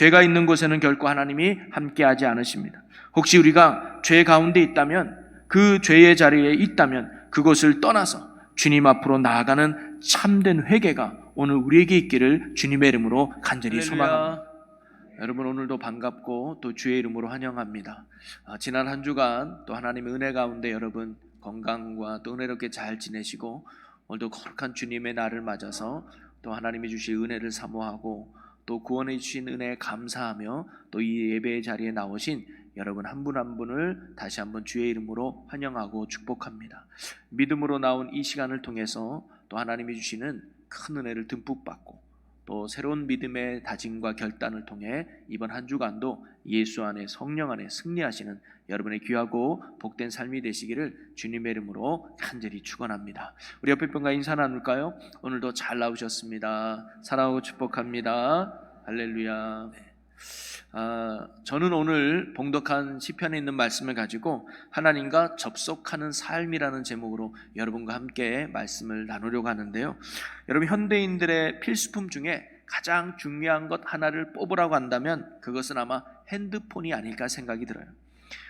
죄가 있는 곳에는 결코 하나님이 함께하지 않으십니다. 혹시 우리가 죄 가운데 있다면, 그 죄의 자리에 있다면 그곳을 떠나서 주님 앞으로 나아가는 참된 회개가 오늘 우리에게 있기를 주님의 이름으로 간절히 소망합니다. 여러분, 오늘도 반갑고 또 주의 이름으로 환영합니다. 지난 한 주간 또 하나님의 은혜 가운데 여러분 건강과 또 은혜롭게 잘 지내시고, 오늘도 거룩한 주님의 날을 맞아서 또 하나님이 주실 은혜를 사모하고 또 구원해 주신 은혜에 감사하며 또 이 예배의 자리에 나오신 여러분 한 분 한 분을 다시 한번 주의 이름으로 환영하고 축복합니다. 믿음으로 나온 이 시간을 통해서 또 하나님이 주시는 큰 은혜를 듬뿍 받고 또 새로운 믿음의 다짐과 결단을 통해 이번 한 주간도 예수 안에, 성령 안에 승리하시는 여러분의 귀하고 복된 삶이 되시기를 주님의 이름으로 간절히 축원합니다. 우리 옆에 분과 인사 나눌까요? 오늘도 잘 나오셨습니다. 사랑하고 축복합니다. 할렐루야. 저는 오늘 봉독한 시편에 있는 말씀을 가지고 하나님과 접속하는 삶이라는 제목으로 여러분과 함께 말씀을 나누려고 하는데요. 여러분, 현대인들의 필수품 중에 가장 중요한 것 하나를 뽑으라고 한다면 그것은 아마 핸드폰이 아닐까 생각이 들어요.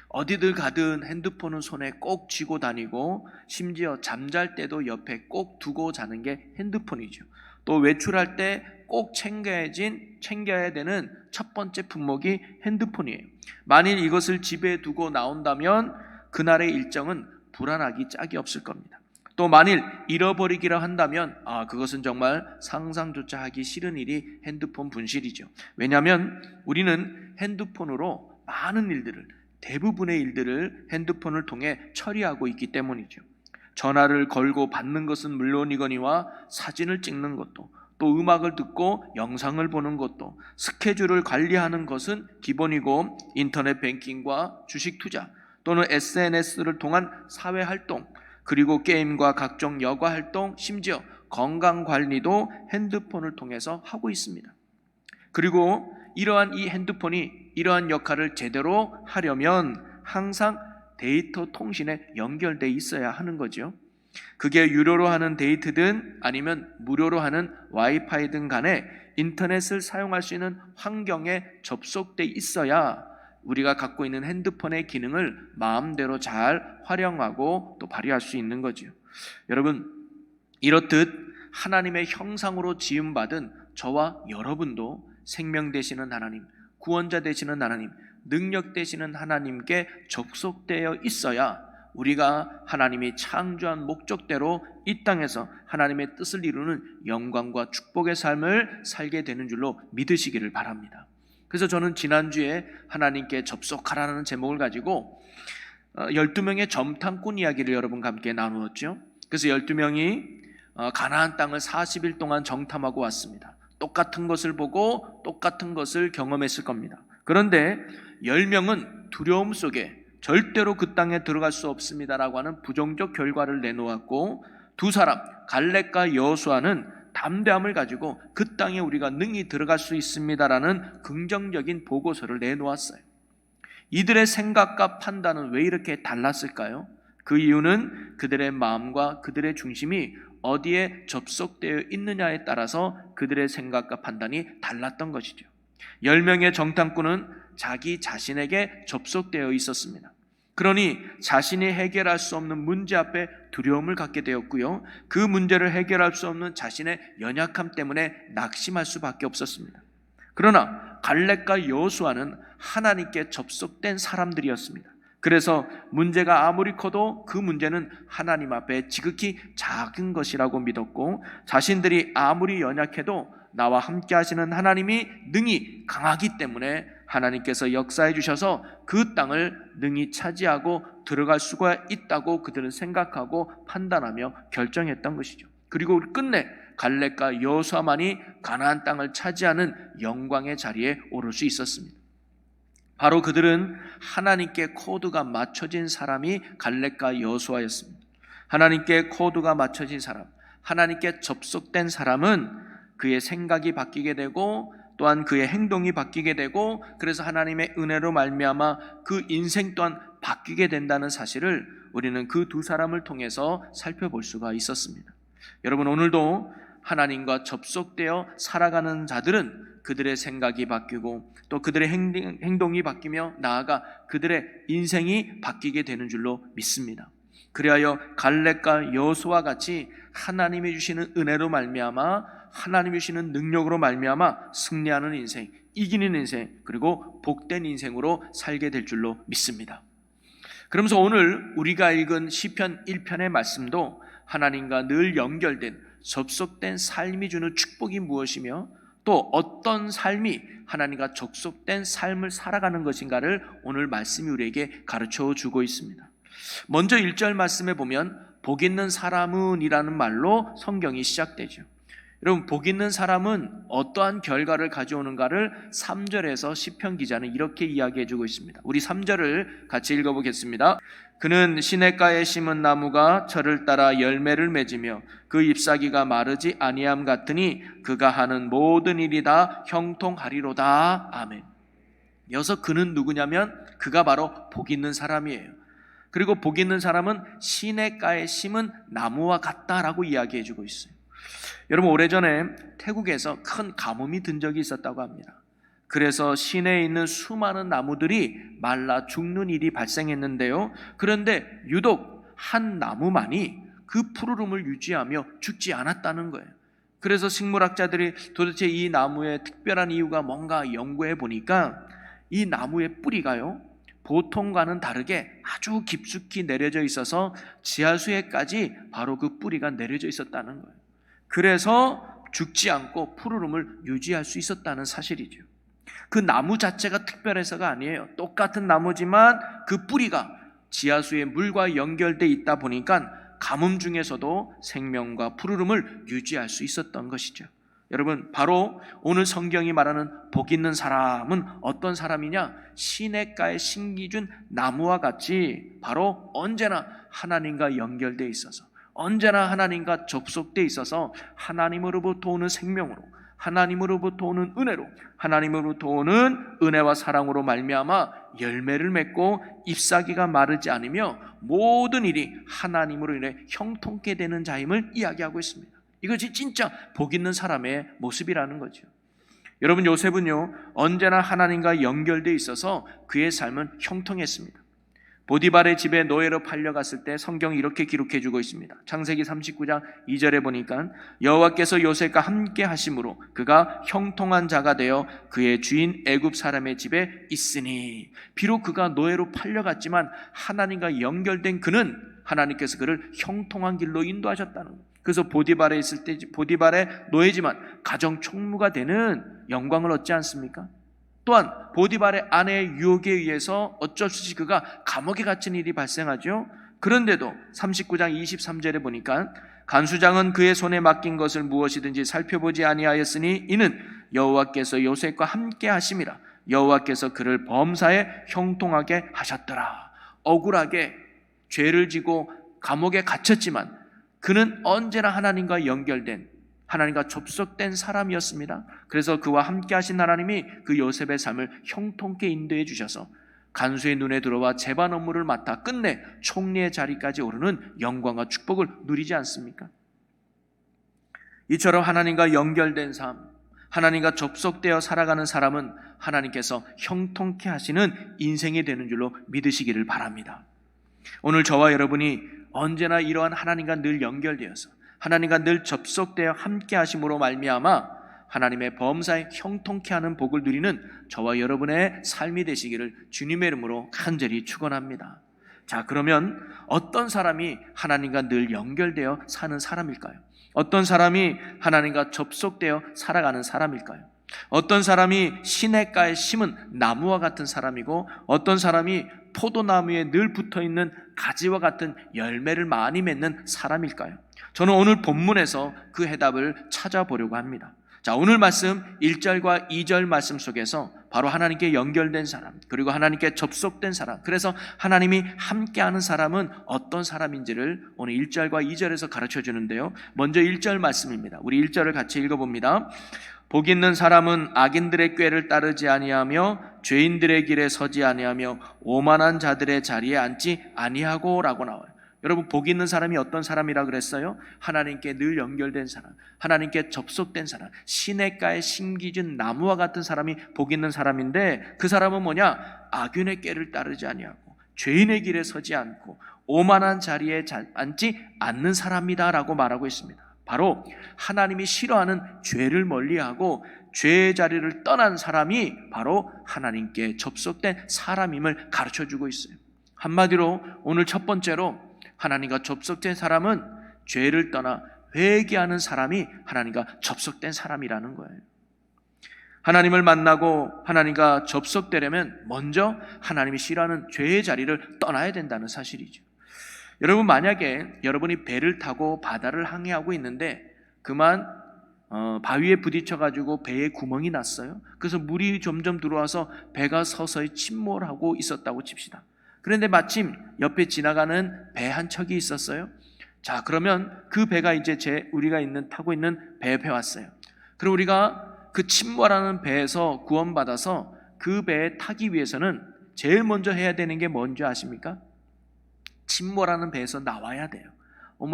어디들 가든 핸드폰은 손에 꼭 쥐고 다니고, 심지어 잠잘 때도 옆에 꼭 두고 자는 게 핸드폰이죠. 또 외출할 때 꼭 챙겨야 되는 첫 번째 품목이 핸드폰이에요. 만일 이것을 집에 두고 나온다면 그날의 일정은 불안하기 짝이 없을 겁니다. 또 만일 잃어버리기라 한다면 그것은 정말 상상조차 하기 싫은 일이 핸드폰 분실이죠. 왜냐하면 우리는 핸드폰으로 많은 일들을, 대부분의 일들을 핸드폰을 통해 처리하고 있기 때문이죠. 전화를 걸고 받는 것은 물론이거니와 사진을 찍는 것도, 또 음악을 듣고 영상을 보는 것도, 스케줄을 관리하는 것은 기본이고, 인터넷 뱅킹과 주식 투자 또는 SNS를 통한 사회활동, 그리고 게임과 각종 여가활동, 심지어 건강관리도 핸드폰을 통해서 하고 있습니다. 그리고 이러한 이 핸드폰이 이러한 역할을 제대로 하려면 항상 데이터 통신에 연결되어 있어야 하는 거죠. 그게 유료로 하는 데이트든 아니면 무료로 하는 와이파이든 간에 인터넷을 사용할 수 있는 환경에 접속되어 있어야 우리가 갖고 있는 핸드폰의 기능을 마음대로 잘 활용하고 또 발휘할 수 있는 거죠. 여러분, 이렇듯 하나님의 형상으로 지음받은 저와 여러분도 생명 되시는 하나님, 구원자 되시는 하나님, 능력 되시는 하나님께 접속되어 있어야 우리가 하나님이 창조한 목적대로 이 땅에서 하나님의 뜻을 이루는 영광과 축복의 삶을 살게 되는 줄로 믿으시기를 바랍니다. 그래서 저는 지난주에 하나님께 접속하라는 제목을 가지고 12명의 점탐꾼 이야기를 여러분과 함께 나누었죠. 그래서 12명이 가나안 땅을 40일 동안 정탐하고 왔습니다. 똑같은 것을 보고 똑같은 것을 경험했을 겁니다. 그런데 10명은 두려움 속에 절대로 그 땅에 들어갈 수 없습니다라고 하는 부정적 결과를 내놓았고, 두 사람 갈렙과 여호수아는 담대함을 가지고 그 땅에 우리가 능히 들어갈 수 있습니다라는 긍정적인 보고서를 내놓았어요. 이들의 생각과 판단은 왜 이렇게 달랐을까요? 그 이유는 그들의 마음과 그들의 중심이 어디에 접속되어 있느냐에 따라서 그들의 생각과 판단이 달랐던 것이죠. 10명의 정탐꾼은 자기 자신에게 접속되어 있었습니다. 그러니 자신이 해결할 수 없는 문제 앞에 두려움을 갖게 되었고요, 그 문제를 해결할 수 없는 자신의 연약함 때문에 낙심할 수밖에 없었습니다. 그러나 갈렙과 여호수아는 하나님께 접속된 사람들이었습니다. 그래서 문제가 아무리 커도 그 문제는 하나님 앞에 지극히 작은 것이라고 믿었고, 자신들이 아무리 연약해도 나와 함께 하시는 하나님이 능히 강하기 때문에 하나님께서 역사해 주셔서 그 땅을 능히 차지하고 들어갈 수가 있다고 그들은 생각하고 판단하며 결정했던 것이죠. 그리고 끝내 갈렙과 여호수아만이 가나안 땅을 차지하는 영광의 자리에 오를 수 있었습니다. 바로 그들은 하나님께 코드가 맞춰진 사람이 갈렙과 여호수아였습니다. 하나님께 코드가 맞춰진 사람, 하나님께 접속된 사람은 그의 생각이 바뀌게 되고 또한 그의 행동이 바뀌게 되고, 그래서 하나님의 은혜로 말미암아 그 인생 또한 바뀌게 된다는 사실을 우리는 그 두 사람을 통해서 살펴볼 수가 있었습니다. 여러분, 오늘도 하나님과 접속되어 살아가는 자들은 그들의 생각이 바뀌고 또 그들의 행동이 바뀌며 나아가 그들의 인생이 바뀌게 되는 줄로 믿습니다. 그리하여 갈렙과 여호수아와 같이 하나님이 주시는 은혜로 말미암아 하나님이 주시는 능력으로 말미암아 승리하는 인생, 이기는 인생, 그리고 복된 인생으로 살게 될 줄로 믿습니다. 그러면서 오늘 우리가 읽은 시편 1편의 말씀도 하나님과 늘 연결된 접속된 삶이 주는 축복이 무엇이며 또 어떤 삶이 하나님과 접속된 삶을 살아가는 것인가를 오늘 말씀이 우리에게 가르쳐 주고 있습니다. 먼저 1절 말씀에 보면 복 있는 사람은 이라는 말로 성경이 시작되죠. 여러분, 복 있는 사람은 어떠한 결과를 가져오는가를 3절에서 시편 기자는 이렇게 이야기해 주고 있습니다. 우리 3절을 같이 읽어보겠습니다. 그는 시냇가에 심은 나무가 철을 따라 열매를 맺으며 그 잎사귀가 마르지 아니함 같으니 그가 하는 모든 일이 다 형통하리로다. 아멘. 여기서 그는 누구냐면 그가 바로 복 있는 사람이에요. 그리고 복 있는 사람은 시냇가에 심은 나무와 같다라고 이야기해 주고 있어요. 여러분, 오래전에 태국에서 큰 가뭄이 든 적이 있었다고 합니다. 그래서 시내에 있는 수많은 나무들이 말라 죽는 일이 발생했는데요. 그런데 유독 한 나무만이 그 푸르름을 유지하며 죽지 않았다는 거예요. 그래서 식물학자들이 도대체 이 나무의 특별한 이유가 뭔가 연구해 보니까 이 나무의 뿌리가요, 보통과는 다르게 아주 깊숙이 내려져 있어서 지하수에까지 바로 그 뿌리가 내려져 있었다는 거예요. 그래서 죽지 않고 푸르름을 유지할 수 있었다는 사실이죠. 그 나무 자체가 특별해서가 아니에요. 똑같은 나무지만 그 뿌리가 지하수의 물과 연결되어 있다 보니까 가뭄 중에서도 생명과 푸르름을 유지할 수 있었던 것이죠. 여러분, 바로 오늘 성경이 말하는 복 있는 사람은 어떤 사람이냐? 시냇가에 심기준 나무와 같이 바로 언제나 하나님과 연결되어 있어서, 언제나 하나님과 접속되어 있어서 하나님으로부터 오는 생명으로, 하나님으로부터 오는 은혜로, 하나님으로부터 오는 은혜와 사랑으로 말미암아 열매를 맺고 잎사귀가 마르지 않으며 모든 일이 하나님으로 인해 형통케 되는 자임을 이야기하고 있습니다. 이것이 진짜 복 있는 사람의 모습이라는 거죠. 여러분, 요셉은요 언제나 하나님과 연결되어 있어서 그의 삶은 형통했습니다. 보디발의 집에 노예로 팔려갔을 때 성경이 이렇게 기록해 주고 있습니다. 창세기 39장 2절에 보니까 여호와께서 요셉과 함께 하심으로 그가 형통한 자가 되어 그의 주인 애굽 사람의 집에 있으니, 비록 그가 노예로 팔려갔지만 하나님과 연결된 그는 하나님께서 그를 형통한 길로 인도하셨다는 거예요. 그래서 보디발에 있을 때 보디발의 노예지만 가정 총무가 되는 영광을 얻지 않습니까? 또한 보디발의 아내의 유혹에 의해서 어쩔 수 없이 그가 감옥에 갇힌 일이 발생하죠. 그런데도 39장 23절에 보니까 간수장은 그의 손에 맡긴 것을 무엇이든지 살펴보지 아니하였으니 이는 여호와께서 요셉과 함께 하심이라. 여호와께서 그를 범사에 형통하게 하셨더라. 억울하게 죄를 지고 감옥에 갇혔지만 그는 언제나 하나님과 연결된, 하나님과 접속된 사람이었습니다. 그래서 그와 함께 하신 하나님이 그 요셉의 삶을 형통케 인도해 주셔서 간수의 눈에 들어와 재반 업무를 맡아 끝내 총리의 자리까지 오르는 영광과 축복을 누리지 않습니까? 이처럼 하나님과 연결된 삶, 하나님과 접속되어 살아가는 사람은 하나님께서 형통케 하시는 인생이 되는 줄로 믿으시기를 바랍니다. 오늘 저와 여러분이 언제나 이러한 하나님과 늘 연결되어서 하나님과 늘 접속되어 함께 하심으로 말미암아 하나님의 범사에 형통케 하는 복을 누리는 저와 여러분의 삶이 되시기를 주님의 이름으로 간절히 축원합니다. 자, 그러면 어떤 사람이 하나님과 늘 연결되어 사는 사람일까요? 어떤 사람이 하나님과 접속되어 살아가는 사람일까요? 어떤 사람이 시냇가에 심은 나무와 같은 사람이고 어떤 사람이 포도나무에 늘 붙어있는 가지와 같은 열매를 많이 맺는 사람일까요? 저는 오늘 본문에서 그 해답을 찾아보려고 합니다. 자, 오늘 말씀 1절과 2절 말씀 속에서 바로 하나님께 연결된 사람, 그리고 하나님께 접속된 사람, 그래서 하나님이 함께하는 사람은 어떤 사람인지를 오늘 1절과 2절에서 가르쳐 주는데요. 먼저 1절 말씀입니다. 우리 1절을 같이 읽어봅니다. 복 있는 사람은 악인들의 꾀를 따르지 아니하며 죄인들의 길에 서지 아니하며 오만한 자들의 자리에 앉지 아니하고 라고 나와요. 여러분, 복 있는 사람이 어떤 사람이라 그랬어요? 하나님께 늘 연결된 사람, 하나님께 접속된 사람, 시냇가에 심기진 나무와 같은 사람이 복 있는 사람인데, 그 사람은 뭐냐? 악인의 꾀를 따르지 아니하고 죄인의 길에 서지 않고 오만한 자리에 앉지 않는 사람이다라고 말하고 있습니다. 바로 하나님이 싫어하는 죄를 멀리하고 죄의 자리를 떠난 사람이 바로 하나님께 접속된 사람임을 가르쳐주고 있어요. 한마디로 오늘 첫 번째로 하나님과 접속된 사람은 죄를 떠나 회개하는 사람이 하나님과 접속된 사람이라는 거예요. 하나님을 만나고 하나님과 접속되려면 먼저 하나님이 싫어하는 죄의 자리를 떠나야 된다는 사실이죠. 여러분, 만약에 여러분이 배를 타고 바다를 항해하고 있는데 그만 바위에 부딪혀가지고 배에 구멍이 났어요. 그래서 물이 점점 들어와서 배가 서서히 침몰하고 있었다고 칩시다. 그런데 마침 옆에 지나가는 배 한 척이 있었어요. 자, 그러면 그 배가 이제 우리가 타고 있는 배 옆에 왔어요. 그럼 우리가 그 침몰하는 배에서 구원받아서 그 배에 타기 위해서는 제일 먼저 해야 되는 게 뭔지 아십니까? 침몰하는 배에서 나와야 돼요.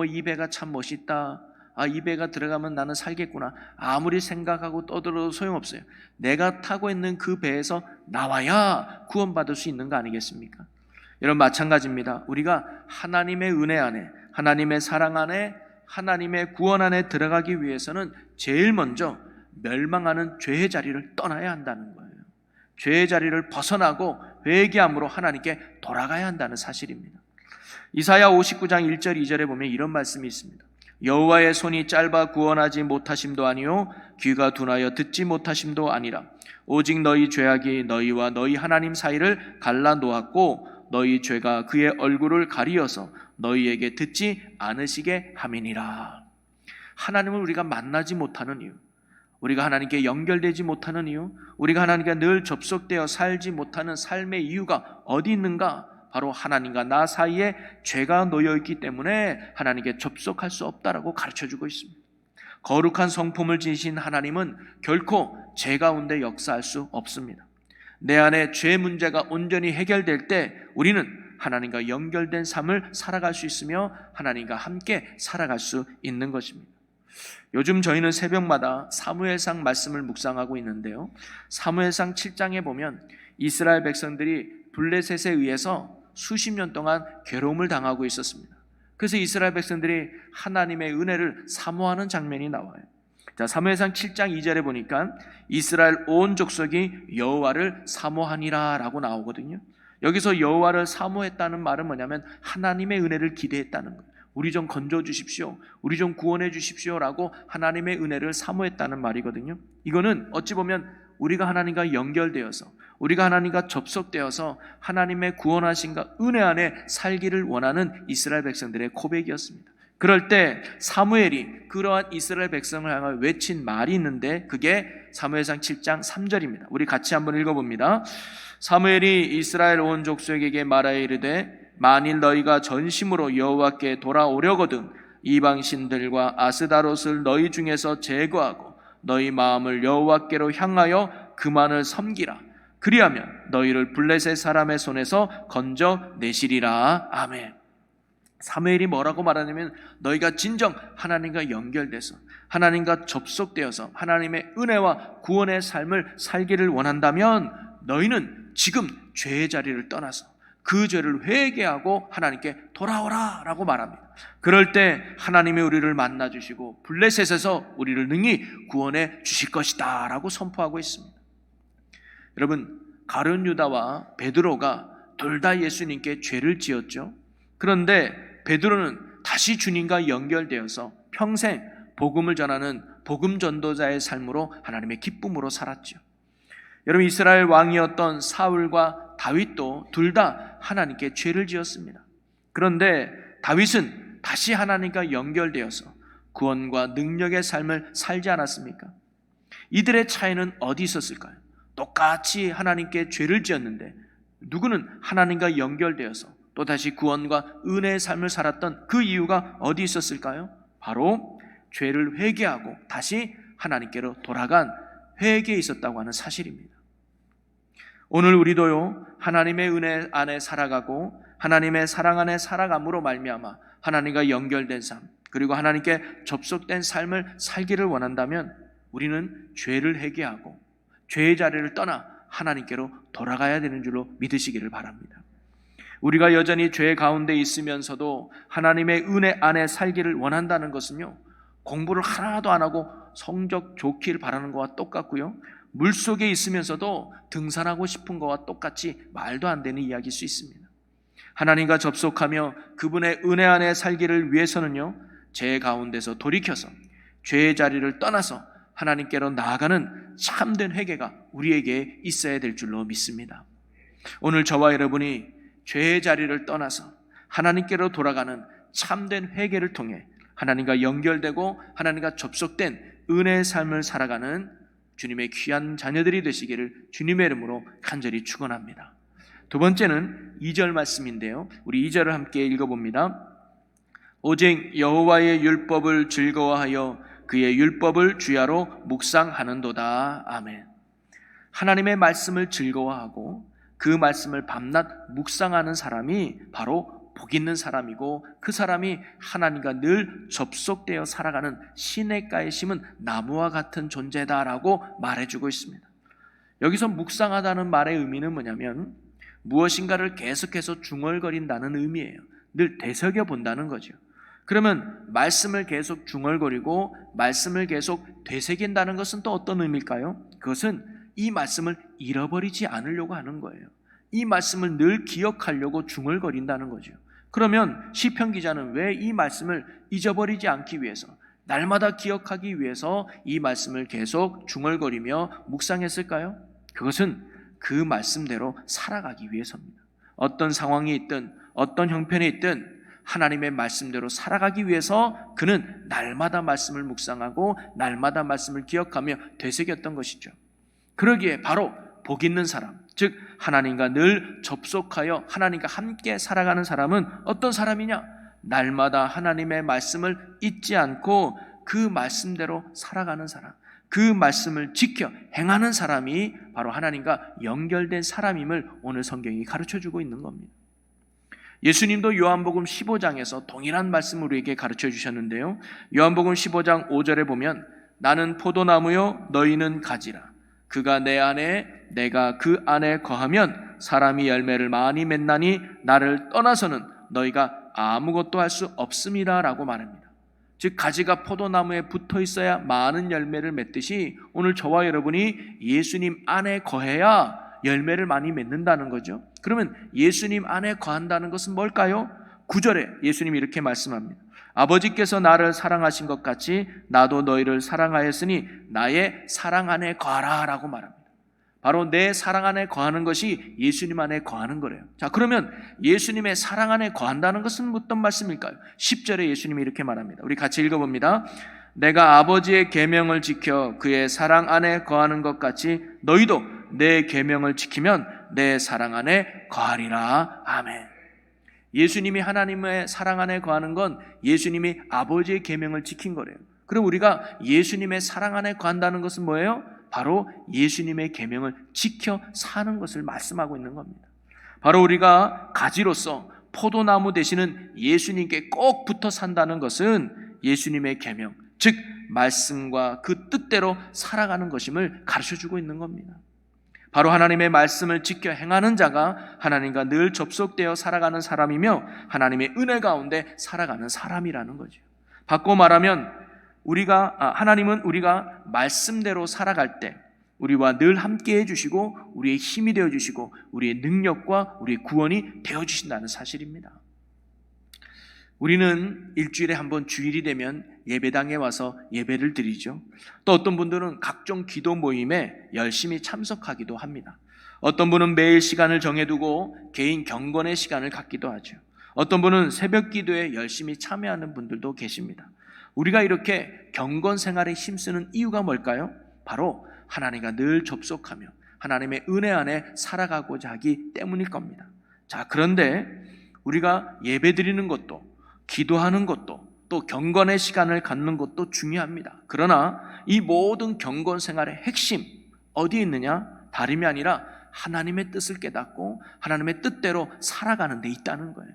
이 배가 참 멋있다. 이 배가 들어가면 나는 살겠구나. 아무리 생각하고 떠들어도 소용없어요. 내가 타고 있는 그 배에서 나와야 구원받을 수 있는 거 아니겠습니까? 여러분, 마찬가지입니다. 우리가 하나님의 은혜 안에, 하나님의 사랑 안에, 하나님의 구원 안에 들어가기 위해서는 제일 먼저 멸망하는 죄의 자리를 떠나야 한다는 거예요. 죄의 자리를 벗어나고 회개함으로 하나님께 돌아가야 한다는 사실입니다. 이사야 59장 1절 2절에 보면 이런 말씀이 있습니다. 여호와의 손이 짧아 구원하지 못하심도 아니요 귀가 둔하여 듣지 못하심도 아니라 오직 너희 죄악이 너희와 너희 하나님 사이를 갈라 놓았고 너희 죄가 그의 얼굴을 가리어서 너희에게 듣지 않으시게 함이니라. 하나님을 우리가 만나지 못하는 이유, 우리가 하나님께 연결되지 못하는 이유, 우리가 하나님께 늘 접속되어 살지 못하는 삶의 이유가 어디 있는가? 바로 하나님과 나 사이에 죄가 놓여있기 때문에 하나님께 접속할 수 없다라고 가르쳐주고 있습니다. 거룩한 성품을 지니신 하나님은 결코 죄 가운데 역사할 수 없습니다. 내 안에 죄 문제가 온전히 해결될 때 우리는 하나님과 연결된 삶을 살아갈 수 있으며 하나님과 함께 살아갈 수 있는 것입니다. 요즘 저희는 새벽마다 사무엘상 말씀을 묵상하고 있는데요, 사무엘상 7장에 보면 이스라엘 백성들이 블레셋에 의해서 수십 년 동안 괴로움을 당하고 있었습니다. 그래서 이스라엘 백성들이 하나님의 은혜를 사모하는 장면이 나와요. 자, 사무엘상 7장 2절에 보니까 이스라엘 온 족속이 여호와를 사모하니라 라고 나오거든요. 여기서 여호와를 사모했다는 말은 뭐냐면 하나님의 은혜를 기대했다는 거예요. 우리 좀 건져 주십시오, 우리 좀 구원해 주십시오 라고 하나님의 은혜를 사모했다는 말이거든요. 이거는 어찌 보면 우리가 하나님과 연결되어서, 우리가 하나님과 접속되어서 하나님의 구원하신가 은혜 안에 살기를 원하는 이스라엘 백성들의 고백이었습니다. 그럴 때 사무엘이 그러한 이스라엘 백성을 향하여 외친 말이 있는데 그게 사무엘상 7장 3절입니다. 우리 같이 한번 읽어봅니다. 사무엘이 이스라엘 온 족속에게 말하여 이르되 만일 너희가 전심으로 여호와께 돌아오려거든 이방신들과 아스다롯을 너희 중에서 제거하고 너희 마음을 여호와께로 향하여 그만을 섬기라. 그리하면 너희를 블레셋 사람의 손에서 건져내시리라. 아멘. 사무엘이 뭐라고 말하냐면 너희가 진정 하나님과 연결돼서 하나님과 접속되어서 하나님의 은혜와 구원의 삶을 살기를 원한다면 너희는 지금 죄의 자리를 떠나서 그 죄를 회개하고 하나님께 돌아오라 라고 말합니다. 그럴 때 하나님이 우리를 만나주시고 블레셋에서 우리를 능히 구원해 주실 것이다 라고 선포하고 있습니다. 여러분, 가룟 유다와 베드로가 둘 다 예수님께 죄를 지었죠. 그런데 베드로는 다시 주님과 연결되어서 평생 복음을 전하는 복음 전도자의 삶으로 하나님의 기쁨으로 살았죠. 여러분, 이스라엘 왕이었던 사울과 다윗도 둘 다 하나님께 죄를 지었습니다. 그런데 다윗은 다시 하나님과 연결되어서 구원과 능력의 삶을 살지 않았습니까? 이들의 차이는 어디 있었을까요? 똑같이 하나님께 죄를 지었는데 누구는 하나님과 연결되어서 또다시 구원과 은혜의 삶을 살았던 그 이유가 어디 있었을까요? 바로 죄를 회개하고 다시 하나님께로 돌아간 회개에 있었다고 하는 사실입니다. 오늘 우리도요, 하나님의 은혜 안에 살아가고 하나님의 사랑 안에 살아감으로 말미암아 하나님과 연결된 삶, 그리고 하나님께 접속된 삶을 살기를 원한다면 우리는 죄를 회개하고 죄의 자리를 떠나 하나님께로 돌아가야 되는 줄로 믿으시기를 바랍니다. 우리가 여전히 죄 가운데 있으면서도 하나님의 은혜 안에 살기를 원한다는 것은요, 공부를 하나도 안 하고 성적 좋기를 바라는 것과 똑같고요, 물속에 있으면서도 등산하고 싶은 것과 똑같이 말도 안 되는 이야기일 수 있습니다. 하나님과 접속하며 그분의 은혜 안에 살기를 위해서는요, 죄 가운데서 돌이켜서 죄의 자리를 떠나서 하나님께로 나아가는 참된 회개가 우리에게 있어야 될 줄로 믿습니다. 오늘 저와 여러분이 죄의 자리를 떠나서 하나님께로 돌아가는 참된 회개를 통해 하나님과 연결되고 하나님과 접속된 은혜의 삶을 살아가는 주님의 귀한 자녀들이 되시기를 주님의 이름으로 간절히 축원합니다. 두 번째는 2절 말씀인데요, 우리 2절을 함께 읽어봅니다. 오직 여호와의 율법을 즐거워하여 그의 율법을 주야로 묵상하는도다. 아멘. 하나님의 말씀을 즐거워하고 그 말씀을 밤낮 묵상하는 사람이 바로 복 있는 사람이고, 그 사람이 하나님과 늘 접속되어 살아가는 시냇가에 심은 나무와 같은 존재다라고 말해주고 있습니다. 여기서 묵상하다는 말의 의미는 뭐냐면 무엇인가를 계속해서 중얼거린다는 의미예요. 늘 되새겨본다는 거죠. 그러면 말씀을 계속 중얼거리고 말씀을 계속 되새긴다는 것은 또 어떤 의미일까요? 그것은 이 말씀을 잃어버리지 않으려고 하는 거예요. 이 말씀을 늘 기억하려고 중얼거린다는 거죠. 그러면 시편 기자는 왜 이 말씀을 잊어버리지 않기 위해서, 날마다 기억하기 위해서 이 말씀을 계속 중얼거리며 묵상했을까요? 그것은 그 말씀대로 살아가기 위해서입니다. 어떤 상황이 있든 어떤 형편이 있든 하나님의 말씀대로 살아가기 위해서 그는 날마다 말씀을 묵상하고 날마다 말씀을 기억하며 되새겼던 것이죠. 그러기에 바로 복 있는 사람, 즉 하나님과 늘 접속하여 하나님과 함께 살아가는 사람은 어떤 사람이냐? 날마다 하나님의 말씀을 잊지 않고 그 말씀대로 살아가는 사람, 그 말씀을 지켜 행하는 사람이 바로 하나님과 연결된 사람임을 오늘 성경이 가르쳐주고 있는 겁니다. 예수님도 요한복음 15장에서 동일한 말씀을 우리에게 가르쳐 주셨는데요, 요한복음 15장 5절에 보면 나는 포도나무요 너희는 가지라. 그가 내 안에 내가 그 안에 거하면 사람이 열매를 많이 맺나니 나를 떠나서는 너희가 아무것도 할 수 없음이라 라고 말합니다. 즉 가지가 포도나무에 붙어 있어야 많은 열매를 맺듯이 오늘 저와 여러분이 예수님 안에 거해야 열매를 많이 맺는다는 거죠. 그러면 예수님 안에 거한다는 것은 뭘까요? 9절에 예수님이 이렇게 말씀합니다. 아버지께서 나를 사랑하신 것 같이 나도 너희를 사랑하였으니 나의 사랑 안에 거하라 라고 말합니다. 바로 내 사랑 안에 거하는 것이 예수님 안에 거하는 거래요. 자, 그러면 예수님의 사랑 안에 거한다는 것은 어떤 말씀일까요? 10절에 예수님이 이렇게 말합니다. 우리 같이 읽어봅니다. 내가 아버지의 계명을 지켜 그의 사랑 안에 거하는 것 같이 너희도 내 계명을 지키면 내 사랑 안에 거하리라. 아멘. 예수님이 하나님의 사랑 안에 거하는 건 예수님이 아버지의 계명을 지킨 거래요. 그럼 우리가 예수님의 사랑 안에 거한다는 것은 뭐예요? 바로 예수님의 계명을 지켜 사는 것을 말씀하고 있는 겁니다. 바로 우리가 가지로서 포도나무 되시는 예수님께 꼭 붙어 산다는 것은 예수님의 계명, 즉 말씀과 그 뜻대로 살아가는 것임을 가르쳐주고 있는 겁니다. 바로 하나님의 말씀을 지켜 행하는 자가 하나님과 늘 접속되어 살아가는 사람이며 하나님의 은혜 가운데 살아가는 사람이라는 거죠. 바꿔 말하면 하나님은 우리가 말씀대로 살아갈 때 우리와 늘 함께 해주시고 우리의 힘이 되어주시고 우리의 능력과 우리의 구원이 되어주신다는 사실입니다. 우리는 일주일에 한 번 주일이 되면 예배당에 와서 예배를 드리죠. 또 어떤 분들은 각종 기도 모임에 열심히 참석하기도 합니다. 어떤 분은 매일 시간을 정해두고 개인 경건의 시간을 갖기도 하죠. 어떤 분은 새벽 기도에 열심히 참여하는 분들도 계십니다. 우리가 이렇게 경건 생활에 힘쓰는 이유가 뭘까요? 바로 하나님과 늘 접속하며 하나님의 은혜 안에 살아가고자 하기 때문일 겁니다. 자, 그런데 우리가 예배 드리는 것도 기도하는 것도 또 경건의 시간을 갖는 것도 중요합니다. 그러나 이 모든 경건 생활의 핵심 어디에 있느냐? 다름이 아니라 하나님의 뜻을 깨닫고 하나님의 뜻대로 살아가는 데 있다는 거예요.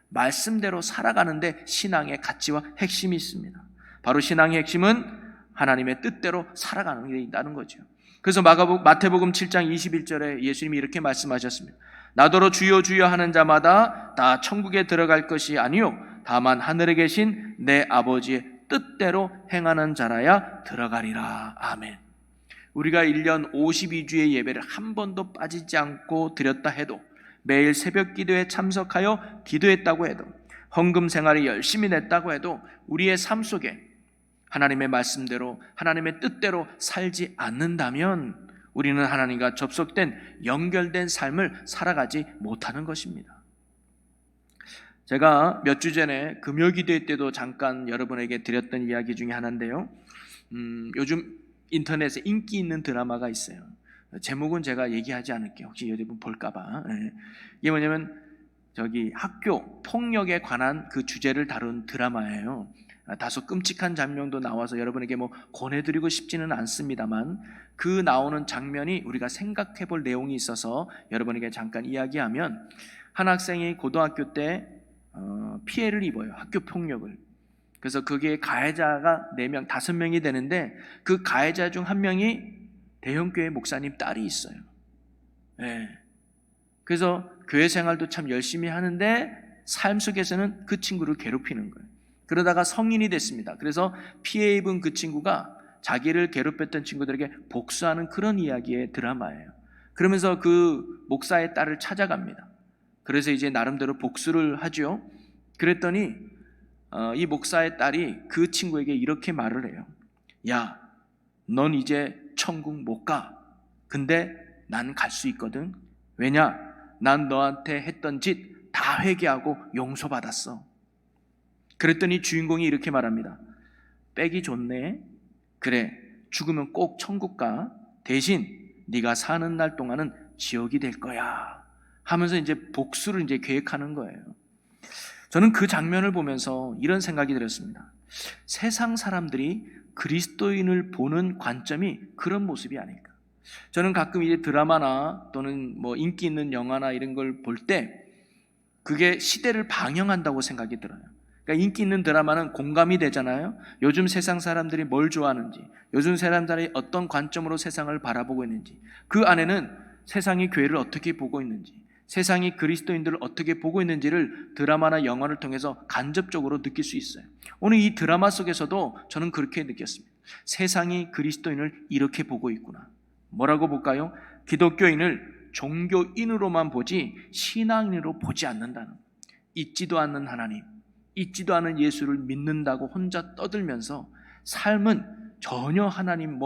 말씀대로 살아가는 데 신앙의 가치와 핵심이 있습니다. 바로 신앙의 핵심은 하나님의 뜻대로 살아가는 데 있다는 거죠. 그래서 마태복음 7장 21절에 예수님이 이렇게 말씀하셨습니다. 나더러 주여 주여 하는 자마다 다 천국에 들어갈 것이 아니요 다만 하늘에 계신 내 아버지의 뜻대로 행하는 자라야 들어가리라. 아멘. 우리가 1년 52주의 예배를 한 번도 빠지지 않고 드렸다 해도, 매일 새벽 기도에 참석하여 기도했다고 해도, 헌금 생활을 열심히 냈다고 해도 우리의 삶 속에 하나님의 말씀대로 하나님의 뜻대로 살지 않는다면 우리는 하나님과 접속된 연결된 삶을 살아가지 못하는 것입니다. 제가 몇 주 전에 금요기도회 때도 잠깐 여러분에게 드렸던 이야기 중에 하나인데요. 요즘 인터넷에 인기 있는 드라마가 있어요. 제목은 제가 얘기하지 않을게요. 혹시 여러분 볼까봐. 이게 뭐냐면 학교 폭력에 관한 그 주제를 다룬 드라마예요. 다소 끔찍한 장면도 나와서 여러분에게 권해드리고 싶지는 않습니다만, 그 나오는 장면이 우리가 생각해 볼 내용이 있어서 여러분에게 잠깐 이야기하면, 한 학생이 고등학교 때 피해를 입어요. 학교 폭력을. 그래서 그게 가해자가 4명, 5명이 되는데, 그 가해자 중 한 명이 대형교회 목사님 딸이 있어요. 그래서 교회 생활도 참 열심히 하는데 삶 속에서는 그 친구를 괴롭히는 거예요. 그러다가 성인이 됐습니다. 그래서 피해 입은 그 친구가 자기를 괴롭혔던 친구들에게 복수하는 그런 이야기의 드라마예요. 그러면서 그 목사의 딸을 찾아갑니다. 그래서 이제 나름대로 복수를 하죠. 그랬더니 이 목사의 딸이 그 친구에게 이렇게 말을 해요. 야, 넌 이제 천국 못 가. 근데 난 갈 수 있거든. 왜냐? 난 너한테 했던 짓 다 회개하고 용서받았어. 그랬더니 주인공이 이렇게 말합니다. 빼기 좋네. 그래, 죽으면 꼭 천국 가. 대신 네가 사는 날 동안은 지옥이 될 거야. 하면서 이제 복수를 이제 계획하는 거예요. 저는 그 장면을 보면서 이런 생각이 들었습니다. 세상 사람들이 그리스도인을 보는 관점이 그런 모습이 아닐까. 저는 가끔 이제 드라마나 또는 인기 있는 영화나 이런 걸 볼 때 그게 시대를 방영한다고 생각이 들어요. 그러니까 인기 있는 드라마는 공감이 되잖아요. 요즘 세상 사람들이 뭘 좋아하는지, 요즘 사람들이 어떤 관점으로 세상을 바라보고 있는지, 그 안에는 세상이 교회를 어떻게 보고 있는지, 세상이 그리스도인들을 어떻게 보고 있는지를 드라마나 영화를 통해서 간접적으로 느낄 수 있어요. 오늘 이 드라마 속에서도 저는 그렇게 느꼈습니다. 세상이 그리스도인을 이렇게 보고 있구나. 뭐라고 볼까요? 기독교인을 종교인으로만 보지 신앙인으로 보지 않는다는, 있지도 않는 하나님, 있지도 않은 예수를 믿는다고 혼자 떠들면서 삶은 전혀 하나님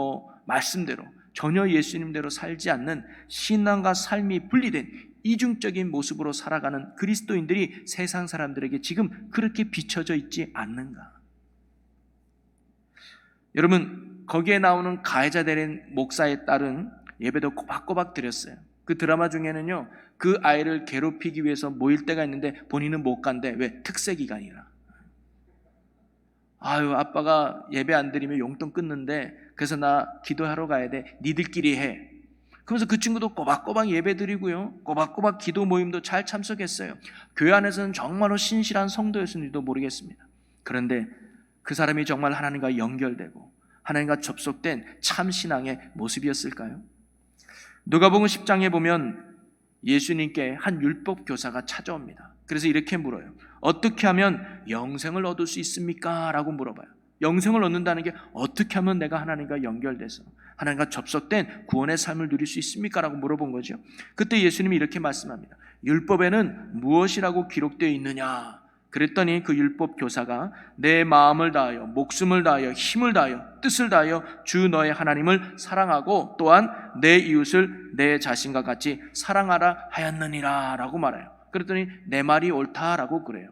말씀대로, 전혀 예수님대로 살지 않는 신앙과 삶이 분리된 이중적인 모습으로 살아가는 그리스도인들이 세상 사람들에게 지금 그렇게 비춰져 있지 않는가? 여러분, 거기에 나오는 가해자 되는 목사의 딸은 예배도 꼬박꼬박 드렸어요. 그 드라마 중에는요, 그 아이를 괴롭히기 위해서 모일 때가 있는데 본인은 못 간대. 왜? 특세 기간이라. 아유, 아빠가 예배 안 드리면 용돈 끊는데 그래서 나 기도하러 가야 돼. 니들끼리 해. 그러면서 그 친구도 꼬박꼬박 예배 드리고요, 꼬박꼬박 기도 모임도 잘 참석했어요. 교회 안에서는 정말로 신실한 성도였는지도 모르겠습니다. 그런데 그 사람이 정말 하나님과 연결되고 하나님과 접속된 참 신앙의 모습이었을까요? 누가복음 10장에 보면 예수님께 한 율법 교사가 찾아옵니다. 그래서 이렇게 물어요. 어떻게 하면 영생을 얻을 수 있습니까? 라고 물어봐요. 영생을 얻는다는 게 어떻게 하면 내가 하나님과 연결돼서 하나님과 접속된 구원의 삶을 누릴 수 있습니까? 라고 물어본 거죠. 그때 예수님이 이렇게 말씀합니다. 율법에는 무엇이라고 기록되어 있느냐? 그랬더니 그 율법 교사가 내 마음을 다하여 목숨을 다하여 힘을 다하여 뜻을 다하여 주 너의 하나님을 사랑하고 또한 내 이웃을 내 자신과 같이 사랑하라 하였느니라 라고 말해요. 그랬더니 내 말이 옳다라고 그래요.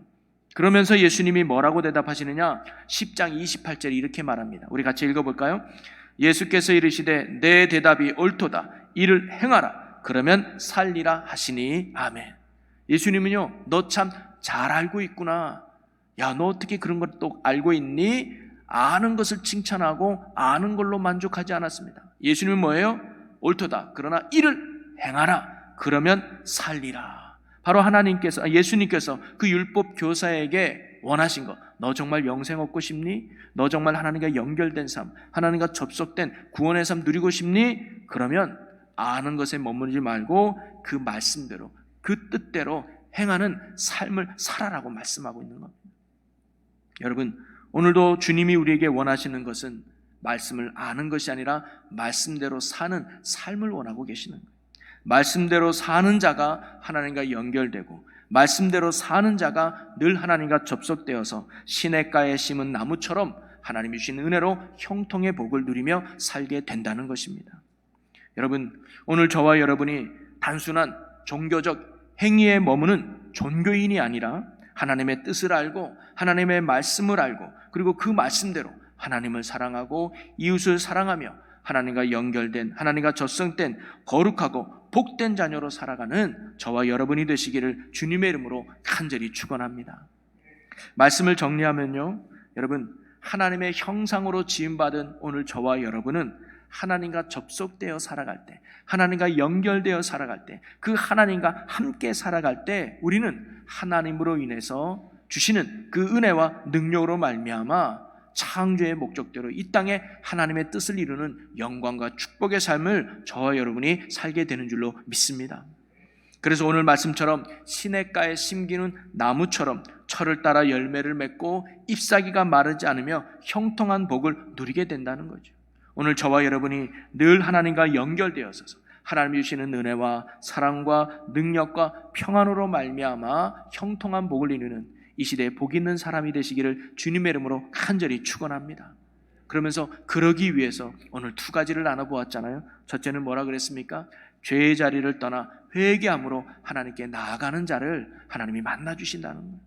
그러면서 예수님이 뭐라고 대답하시느냐? 10장 28절에 이렇게 말합니다. 우리 같이 읽어볼까요? 예수께서 이르시되 내 대답이 옳도다. 이를 행하라. 그러면 살리라 하시니. 아멘. 예수님은요, 너 참 잘 알고 있구나. 야, 너 어떻게 그런 걸 또 알고 있니? 아는 것을 칭찬하고 아는 걸로 만족하지 않았습니다. 예수님은 뭐예요? 옳도다. 그러나 이를 행하라. 그러면 살리라. 바로 예수님께서 그 율법 교사에게 원하신 것, 너 정말 영생 얻고 싶니? 너 정말 하나님과 연결된 삶, 하나님과 접속된 구원의 삶 누리고 싶니? 그러면 아는 것에 머무르지 말고 그 말씀대로, 그 뜻대로 행하는 삶을 살아라고 말씀하고 있는 겁니다. 여러분, 오늘도 주님이 우리에게 원하시는 것은 말씀을 아는 것이 아니라 말씀대로 사는 삶을 원하고 계시는 거예요. 말씀대로 사는 자가 하나님과 연결되고, 말씀대로 사는 자가 늘 하나님과 접속되어서 시냇가에 심은 나무처럼 하나님이 주신 은혜로 형통의 복을 누리며 살게 된다는 것입니다. 여러분, 오늘 저와 여러분이 단순한 종교적 행위에 머무는 종교인이 아니라 하나님의 뜻을 알고 하나님의 말씀을 알고, 그리고 그 말씀대로 하나님을 사랑하고 이웃을 사랑하며 하나님과 연결된, 하나님과 접속된 거룩하고 복된 자녀로 살아가는 저와 여러분이 되시기를 주님의 이름으로 간절히 축원합니다. 말씀을 정리하면요, 여러분, 하나님의 형상으로 지음받은 오늘 저와 여러분은 하나님과 접속되어 살아갈 때, 하나님과 연결되어 살아갈 때, 그 하나님과 함께 살아갈 때 우리는 하나님으로 인해서 주시는 그 은혜와 능력으로 말미암아 창조의 목적대로 이 땅에 하나님의 뜻을 이루는 영광과 축복의 삶을 저와 여러분이 살게 되는 줄로 믿습니다. 그래서 오늘 말씀처럼 시냇가에 심기는 나무처럼 철을 따라 열매를 맺고 잎사귀가 마르지 않으며 형통한 복을 누리게 된다는 거죠. 오늘 저와 여러분이 늘 하나님과 연결되어서 하나님이 주시는 은혜와 사랑과 능력과 평안으로 말미암아 형통한 복을 이루는 이 시대에 복 있는 사람이 되시기를 주님의 이름으로 간절히 축원합니다. 그러면서 그러기 위해서 오늘 두 가지를 나눠보았잖아요. 첫째는 뭐라 그랬습니까? 죄의 자리를 떠나 회개함으로 하나님께 나아가는 자를 하나님이 만나주신다는 거예요.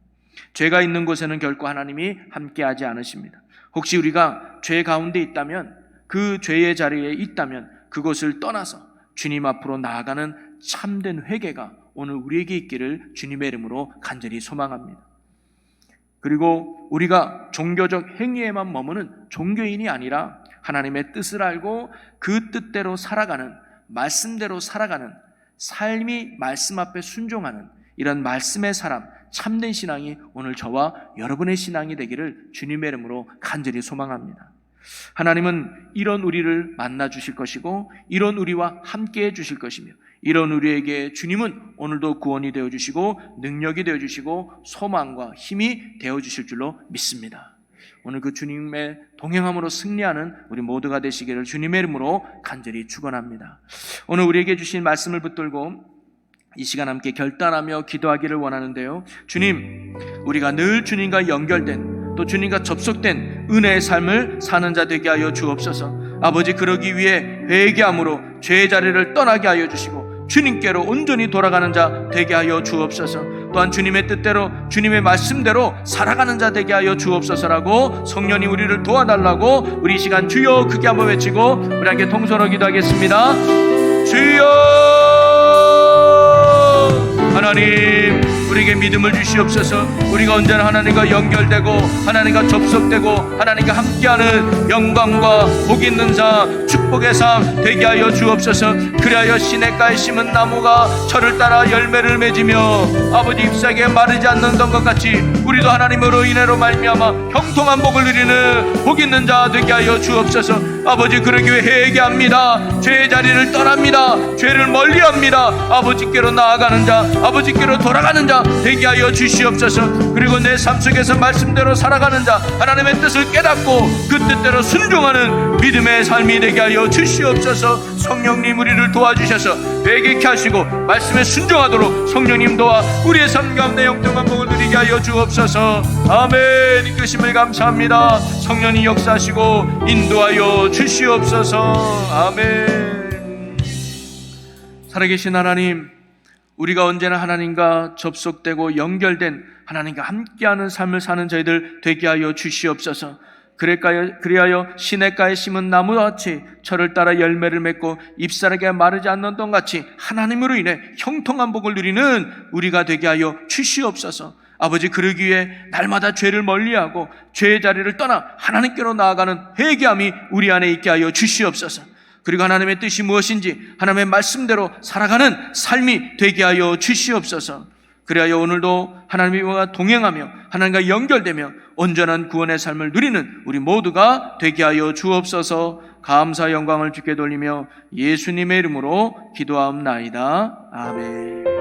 죄가 있는 곳에는 결코 하나님이 함께하지 않으십니다. 혹시 우리가 죄 가운데 있다면, 그 죄의 자리에 있다면 그곳을 떠나서 주님 앞으로 나아가는 참된 회개가 오늘 우리에게 있기를 주님의 이름으로 간절히 소망합니다. 그리고 우리가 종교적 행위에만 머무는 종교인이 아니라 하나님의 뜻을 알고 그 뜻대로 살아가는, 말씀대로 살아가는 삶이 말씀 앞에 순종하는 이런 말씀의 사람, 참된 신앙이 오늘 저와 여러분의 신앙이 되기를 주님의 이름으로 간절히 소망합니다. 하나님은 이런 우리를 만나 주실 것이고, 이런 우리와 함께 해 주실 것이며, 이런 우리에게 주님은 오늘도 구원이 되어주시고 능력이 되어주시고 소망과 힘이 되어주실 줄로 믿습니다. 오늘 그 주님의 동행함으로 승리하는 우리 모두가 되시기를 주님의 이름으로 간절히 축원합니다. 오늘 우리에게 주신 말씀을 붙들고 이 시간 함께 결단하며 기도하기를 원하는데요, 주님, 우리가 늘 주님과 연결된, 또 주님과 접속된 은혜의 삶을 사는 자 되게 하여 주옵소서. 아버지, 그러기 위해 회개함으로 죄의 자리를 떠나게 하여 주시고 주님께로 온전히 돌아가는 자 되게 하여 주옵소서. 또한 주님의 뜻대로, 주님의 말씀대로 살아가는 자 되게 하여 주옵소서라고 성령이 우리를 도와달라고 우리 시간 주여 크게 한번 외치고 우리 함께 통성으로 기도하겠습니다. 주여, 하나님, 우리에게 믿음을 주시옵소서. 우리가 언제나 하나님과 연결되고 하나님과 접속되고 하나님과 함께하는 영광과 복 있는 삶, 축복의 삶 되게 하여 주옵소서. 그리하여 시냇가에 심은 나무가 철을 따라 열매를 맺으며 아버지 잎사귀에 마르지 않는 것 같이 우리도 하나님으로 인해로 말미암아 형통한 복을 누리는 복 있는 자 되게 하여 주옵소서. 아버지, 그러기 위해 회개합니다. 죄의 자리를 떠납니다. 죄를 멀리합니다. 아버지께로 나아가는 자, 아버지께로 돌아가는 자 되게 하여 주시옵소서. 그리고 내 삶 속에서 말씀대로 살아가는 자, 하나님의 뜻을 깨닫고 그 뜻대로 순종하는 믿음의 삶이 되게 하여 주시옵소서. 성령님, 우리를 도와주셔서 회개케 하시고 말씀에 순종하도록 성령님 도와 우리의 삶 가운데 영통한 복을 누리게 하여 주옵소서. 아멘. 이끄심을 감사합니다. 성령이 역사하시고 인도하여 주시옵소서. 아멘. 살아계신 하나님, 우리가 언제나 하나님과 접속되고 연결된 하나님과 함께하는 삶을 사는 저희들 되게 하여 주시옵소서. 그리하여 시냇가에 심은 나무같이 철을 따라 열매를 맺고 잎사귀가 마르지 않는 동같이 하나님으로 인해 형통한 복을 누리는 우리가 되게 하여 주시옵소서. 아버지, 그러기 위해 날마다 죄를 멀리하고 죄의 자리를 떠나 하나님께로 나아가는 회개함이 우리 안에 있게 하여 주시옵소서. 그리고 하나님의 뜻이 무엇인지 하나님의 말씀대로 살아가는 삶이 되게 하여 주시옵소서. 그리하여 오늘도 하나님과 동행하며 하나님과 연결되며 온전한 구원의 삶을 누리는 우리 모두가 되게 하여 주옵소서. 감사 영광을 주께 돌리며 예수님의 이름으로 기도하옵나이다. 아멘.